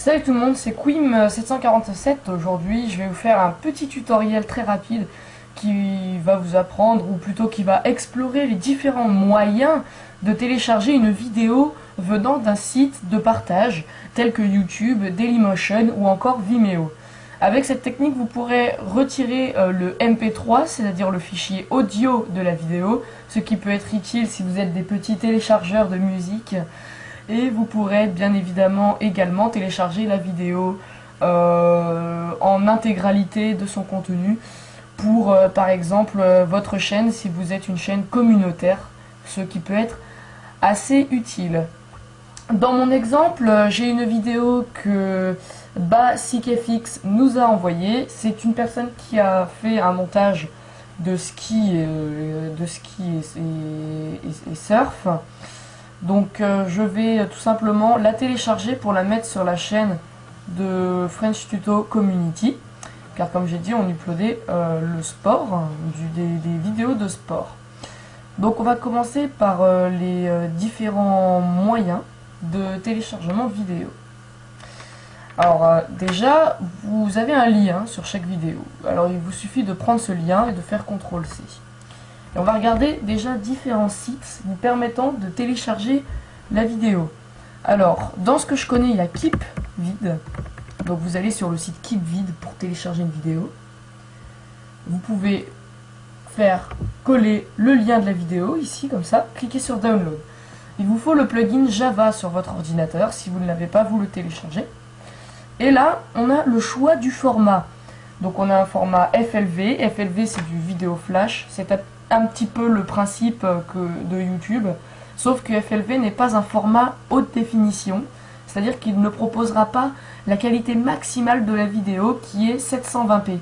Salut tout le monde, c'est Quim747. Aujourd'hui, je vais vous faire un petit tutoriel très rapide qui va vous apprendre, ou plutôt qui va explorer les différents moyens de télécharger une vidéo venant d'un site de partage tel que YouTube, Dailymotion ou encore Vimeo. Avec cette technique, vous pourrez retirer le MP3, c'est-à-dire le fichier audio de la vidéo, ce qui peut être utile si vous êtes des petits téléchargeurs de musique. Et vous pourrez bien évidemment également télécharger la vidéo en intégralité de son contenu pour par exemple votre chaîne si vous êtes une chaîne communautaire, ce qui peut être assez utile. Dans mon exemple, j'ai une vidéo que BasicFX nous a envoyée. C'est une personne qui a fait un montage de ski, et surf. Donc je vais tout simplement la télécharger pour la mettre sur la chaîne de French Tuto Community, car comme j'ai dit, on uploadait le sport, des vidéos de sport. Donc on va commencer par les différents moyens de téléchargement vidéo. Alors déjà, vous avez un lien sur chaque vidéo. Alors il vous suffit de prendre ce lien et de faire CTRL-C. Et on va regarder déjà différents sites vous permettant de télécharger la vidéo. Alors, dans ce que je connais, il y a KeepVid. Donc vous allez sur le site KeepVid pour télécharger une vidéo. Vous pouvez faire coller le lien de la vidéo, ici, comme ça, cliquez sur Download. Il vous faut le plugin Java sur votre ordinateur. Si vous ne l'avez pas, vous le téléchargez. Et là, on a le choix du format. Donc on a un format FLV. FLV, c'est du vidéo flash. C'est un petit peu le principe de YouTube, sauf que FLV n'est pas un format haute définition, c'est-à-dire qu'il ne proposera pas la qualité maximale de la vidéo qui est 720p.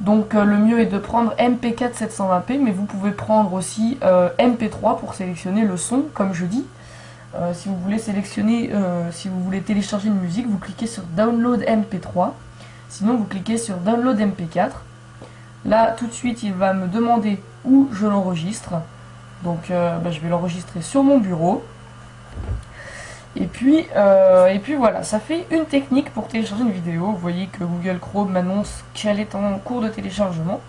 Donc le mieux est de prendre MP4 720p, mais vous pouvez prendre aussi MP3 pour sélectionner le son, comme je dis. Si vous voulez sélectionner, si vous voulez télécharger une musique, vous cliquez sur Download MP3, sinon vous cliquez sur Download MP4. Là, tout de suite, il va me demander où je l'enregistre. Donc, je vais l'enregistrer sur mon bureau. Et puis voilà, ça fait une technique pour télécharger une vidéo. Vous voyez que Google Chrome m'annonce qu'elle est en cours de téléchargement.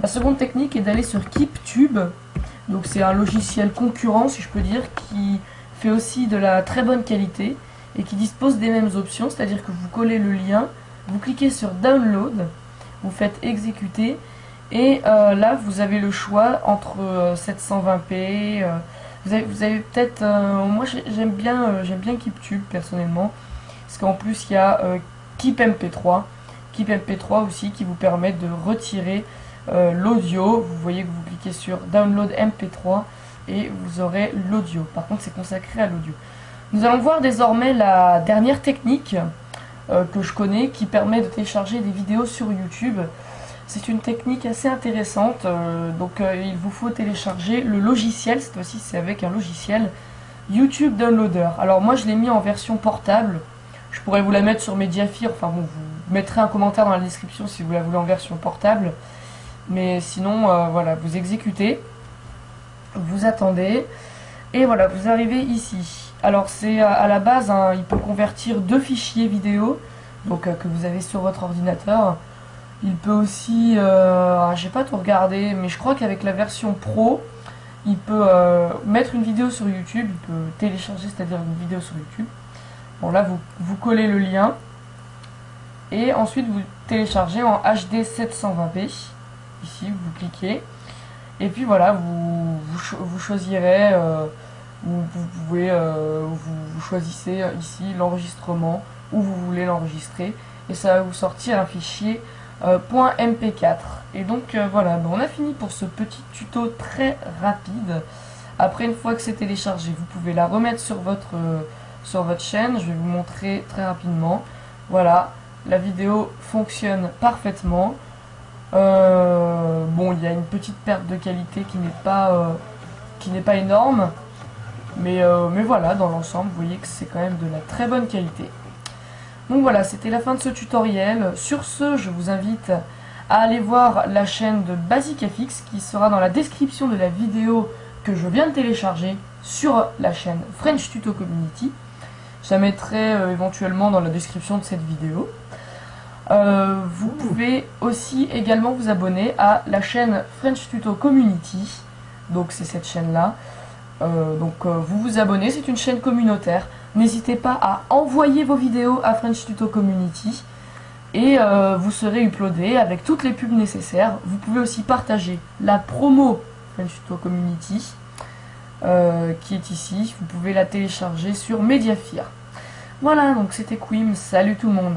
La seconde technique est d'aller sur KeepTube. Donc, c'est un logiciel concurrent, si je peux dire, qui fait aussi de la très bonne qualité et qui dispose des mêmes options. C'est-à-dire que vous collez le lien, vous cliquez sur Download, vous faites exécuter et là vous avez le choix entre 720p, vous avez peut-être, moi j'aime bien KeepTube personnellement, parce qu'en plus il y a KeepMP3 aussi qui vous permet de retirer l'audio. Vous voyez que vous cliquez sur Download MP3 et vous aurez l'audio. Par contre c'est consacré à l'audio. Nous allons voir désormais la dernière technique que je connais, qui permet de télécharger des vidéos sur YouTube. C'est une technique assez intéressante. Il vous faut télécharger le logiciel. Cette fois-ci, c'est avec un logiciel YouTube Downloader. Alors moi, je l'ai mis en version portable. Je pourrais vous la mettre sur Mediafire. Enfin bon, vous mettrez un commentaire dans la description si vous la voulez en version portable. Mais sinon, voilà, vous exécutez, vous attendez, et voilà, vous arrivez ici. Alors c'est à la base, il peut convertir 2 fichiers vidéo, donc que vous avez sur votre ordinateur. Il peut aussi, j'ai pas tout regardé, mais je crois qu'avec la version pro, il peut mettre une vidéo sur YouTube, il peut télécharger, c'est-à-dire une vidéo sur YouTube. Bon là, vous collez le lien, et ensuite vous téléchargez en HD 720p. Ici, vous cliquez, et puis voilà, vous choisirez... vous choisissez ici l'enregistrement où vous voulez l'enregistrer et ça va vous sortir un fichier .mp4. Et donc voilà, on a fini pour ce petit tuto très rapide. Après, une fois que c'est téléchargé, vous pouvez la remettre sur votre chaîne. Je vais vous montrer très rapidement. Voilà, la vidéo fonctionne parfaitement. Bon, il y a une petite perte de qualité qui n'est pas énorme. Mais voilà, dans l'ensemble, vous voyez que c'est quand même de la très bonne qualité. Donc voilà, c'était la fin de ce tutoriel. Sur ce, je vous invite à aller voir la chaîne de BasicFX qui sera dans la description de la vidéo que je viens de télécharger sur la chaîne French Tuto Community. Je la mettrai éventuellement dans la description de cette vidéo. Vous pouvez aussi également vous abonner à la chaîne French Tuto Community. Donc c'est cette chaîne-là. Vous vous abonnez, c'est une chaîne communautaire. N'hésitez pas à envoyer vos vidéos à French Tuto Community. Et vous serez uploadé avec toutes les pubs nécessaires. Vous pouvez aussi partager la promo French Tuto Community qui est ici. Vous pouvez la télécharger sur Mediafire. Voilà, donc c'était Quim. Salut tout le monde.